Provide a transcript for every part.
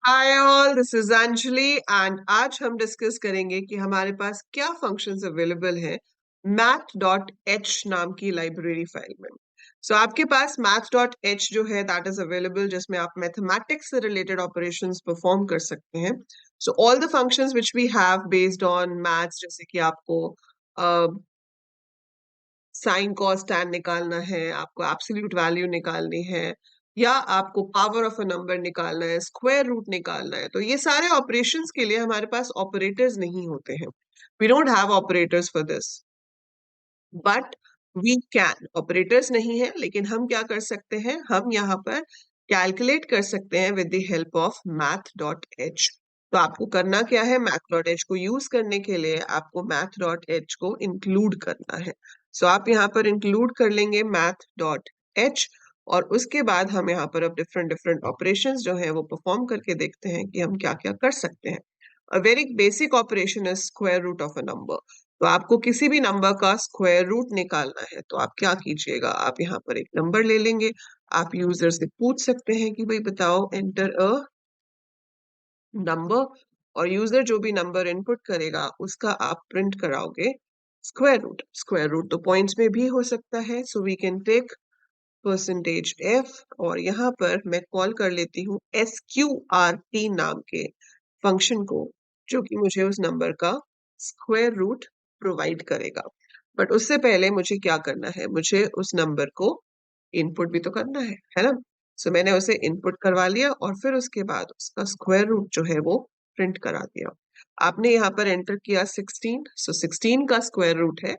Hi all, this is Anjali and आज हम discuss करेंगे कि हमारे पास क्या फंक्शंस अवेलेबल हैं math.h नाम की लाइब्रेरी फाइल में। आपके पास math.h जो है दैट इज अवेलेबल, जिसमें आप मैथमेटिक्स से रिलेटेड ऑपरेशंस परफॉर्म कर सकते हैं। All the functions which we have based on maths, जैसे कि आपको साइन कॉस टैन निकालना है, आपको एब्सोल्यूट वैल्यू निकालनी है, या आपको पावर ऑफ अ नंबर निकालना है, स्क्वायर रूट निकालना है, तो ये सारे ऑपरेशंस के लिए हमारे पास ऑपरेटर्स नहीं होते हैं। We don't have operators for this, but we can. Operators नहीं है, लेकिन हम क्या कर सकते हैं, हम यहाँ पर कैलकुलेट कर सकते हैं with the help of math.h। तो आपको करना क्या है, math.h को यूज करने के लिए आपको math.h को इंक्लूड करना है। आप यहाँ पर इंक्लूड कर लेंगे math.h, और उसके बाद हम यहाँ पर अब डिफरेंट डिफरेंट ऑपरेशंस जो हैं वो परफॉर्म करके देखते हैं कि हम क्या क्या कर सकते हैं। A very basic operation is square root of a number. तो आपको किसी भी नंबर का स्क्वायर रूट निकालना है, तो आप क्या कीजिएगा, आप यहाँ पर एक नंबर ले लेंगे। आप यूजर से पूछ सकते हैं कि भाई बताओ, एंटर अ नंबर, और यूजर जो भी नंबर इनपुट करेगा उसका आप प्रिंट कराओगे स्क्वायर रूट। स्क्वायर रूट तो पॉइंट्स में भी हो सकता है, so we can take percentage f, और यहाँ पर मैं कॉल कर लेती हूँ SQRT नाम के फंक्शन को, जो कि मुझे उस नंबर का स्क्वायर रूट प्रोवाइड करेगा। बट उससे पहले मुझे क्या करना है, मुझे उस नंबर को इनपुट भी तो करना है ना। मैंने उसे इनपुट करवा लिया और फिर उसके बाद उसका स्क्वायर रूट जो है वो प्रिंट करा दिया। आपने यहाँ पर एंटर किया 16, 16 का स्क्वायर रूट है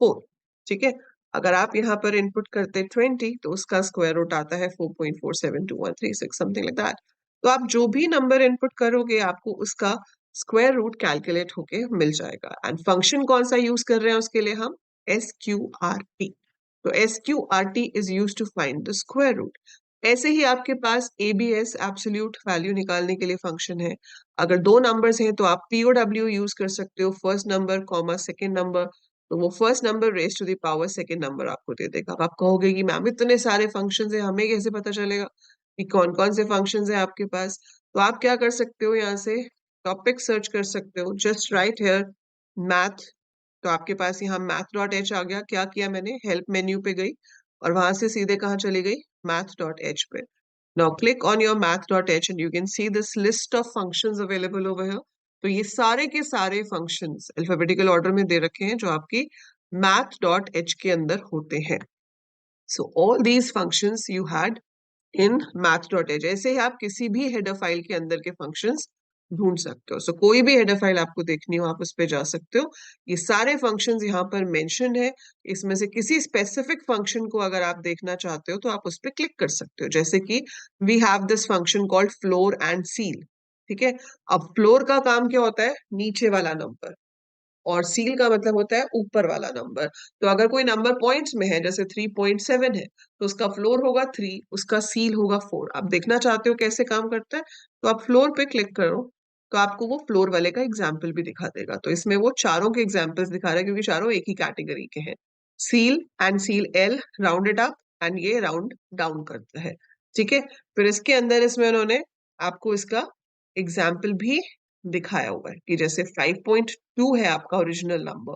4। ठीक है, अगर आप यहाँ पर इनपुट करते 20, तो उसका स्क्वायर रूट आता है 4.472136, समथिंग लाइक दैट। तो आप जो भी नंबर इनपुट करोगे आपको उसका स्क्वायर रूट कैलकुलेट होके मिल जाएगा। एंड फंक्शन कौन सा यूज कर रहे हैं उसके लिए, हम SQRT। तो SQRT is use to find the square root. ऐसे ही आपके पास ABS, एब्सोल्यूट वैल्यू निकालने के लिए फंक्शन है। अगर दो नंबर्स हैं तो आप POW यूज कर सकते हो, first number comma second number. तो वो first number raise to the power second number आपको दे देगा। अब आप कहोगे कि मैम इतने सारे फंक्शंस हैं, हमें कैसे पता चलेगा कि कौन कौन से फंक्शंस हैं आपके पास। तो आप क्या कर सकते हो, यहाँ से टॉपिक सर्च कर सकते हो, जस्ट राइट हियर मैथ। तो आपके पास यहाँ math.h आ गया। क्या किया मैंने, हेल्प मेन्यू पे गई और वहां से सीधे कहाँ चली गई, math.h पे। Now click on your math.h and you can see this list of functions available over here. तो ये सारे के सारे फंक्शंस अल्फाबेटिकल ऑर्डर में दे रखे हैं जो आपकी math.h के अंदर होते हैं। All these functions you had in math.h। ऐसे ही आप किसी भी हेडर फाइल के अंदर के फंक्शंस ढूंढ सकते हो। कोई भी हेडर फाइल आपको देखनी हो आप उस पे जा सकते हो। ये सारे फंक्शंस यहाँ पर मेंशन है। इसमें से किसी स्पेसिफिक फंक्शन को अगर आप देखना चाहते हो तो आप उस पर क्लिक कर सकते हो, जैसे कि we have this function called floor and ceil. ठीक है, अब फ्लोर का काम क्या होता है, नीचे वाला नंबर, और सील का मतलब होता है ऊपर वाला नंबर। तो अगर कोई नंबर पॉइंट्स में है, जैसे 3.7 है, तो उसका फ्लोर होगा 3, उसका सील होगा 4। आप देखना चाहते हो कैसे काम करता है, तो आप फ्लोर पे क्लिक करो, तो आपको वो फ्लोर वाले का एग्जाम्पल भी दिखा देगा। तो इसमें वो चारों के एग्जाम्पल्स दिखा रहा है, क्योंकि चारों एक ही कैटेगरी के हैं। Seal and seal L round it up, and ये राउंड डाउन करता है। ठीक है, फिर इसके अंदर इसमें उन्होंने आपको इसका एग्जाम्पल भी दिखाया हुआ है कि जैसे 5.2 है आपका ओरिजिनल नंबर,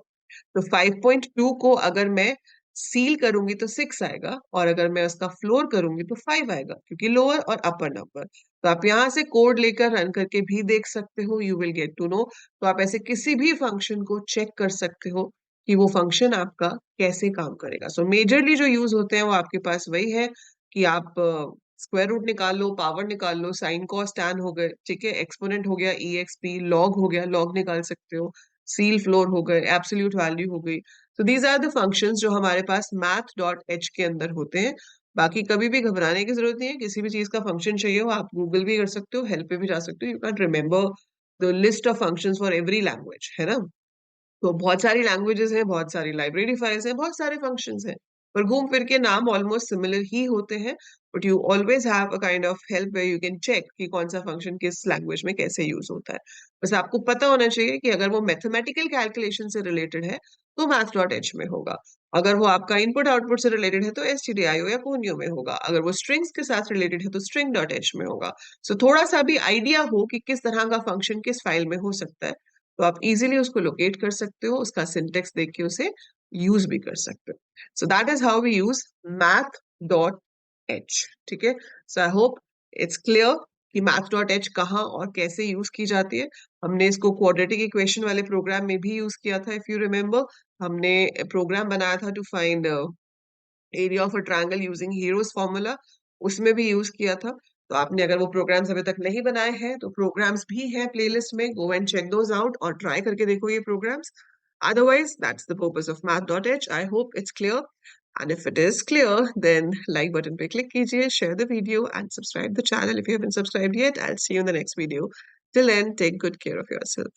तो 5.2 को अगर मैं सील करूंगी तो 6 आएगा, और अगर मैं उसका फ्लोर करूंगी तो 5 आएगा, क्योंकि लोअर और अपर नंबर। तो आप यहाँ से कोड लेकर रन करके भी देख सकते हो, you will get to know. तो आप ऐसे किसी भी फंक्शन को चेक कर सकते हो कि वो फंक्शन आपका कैसे काम करेगा। मेजरली जो यूज होते हैं वो आपके पास वही है कि आप स्क्वायर रूट निकाल लो, पावर निकाल लो, साइन कॉस टैन हो गए, ठीक है, एक्सपोनेंट हो गया, EXP, लॉग हो गया, लॉग निकाल सकते हो, सील फ्लोर हो गए, एब्सोल्यूट वैल्यू हो गई। दीज आर द फंक्शंस जो हमारे पास math.h के अंदर होते हैं। बाकी कभी भी घबराने की जरूरत नहीं है, किसी भी चीज का फंक्शन चाहिए हो आप गूगल भी कर सकते हो, हेल्प पे भी जा सकते हो। You can remember the list of functions for every language, है ना। तो बहुत सारी लैंग्वेजेस हैं, बहुत सारी लाइब्रेरी फाइल्स हैं, बहुत सारे फंक्शंस हैं, पर घूम फिर के नाम ऑलमोस्ट सिमिलर ही होते हैं। But you always have a kind of help where you can check कि कौन सा फंक्शन किस लैंग्वेज में कैसे यूज होता है। बस आपको पता होना चाहिए कि अगर वो मैथमेटिकल कैलकुलेशन से रिलेटेड है तो math.h में होगा, अगर वो आपका इनपुट आउटपुट से रिलेटेड है तो stdio या Conio में होगा, अगर वो स्ट्रिंग्स के साथ रिलेटेड है तो string.h में होगा। सो थोड़ा सा भी आइडिया हो कि किस तरह का फंक्शन किस फाइल में हो सकता है तो आप इजीली उसको लोकेट कर सकते हो, उसका सिंटेक्स देख के उसे यूज भी कर सकते हो। So that is how we use math.h। ठीक है, so I hope it's clear कि math.h कहाँ और कैसे यूज की जाती है। हमने इसको क्वाड्रेटिक इक्वेशन वाले प्रोग्राम में भी यूज किया था, इफ यू रिमेम्बर। हमने प्रोग्राम बनाया था to find area of a triangle using hero's formula, उसमें भी यूज किया था। तो आपने अगर वो प्रोग्राम्स अभी तक नहीं बनाए हैं तो प्रोग्राम्स भी हैं प्लेलिस्ट में, go and check those out और ट्राई करके देखो ये programs. Otherwise, that's the purpose of math.h. I hope it's clear. And if it is clear, then like button पे click कीजिए, share the video and subscribe the channel if you haven't subscribed yet. I'll see you in the next video. Till then, take good care of yourself.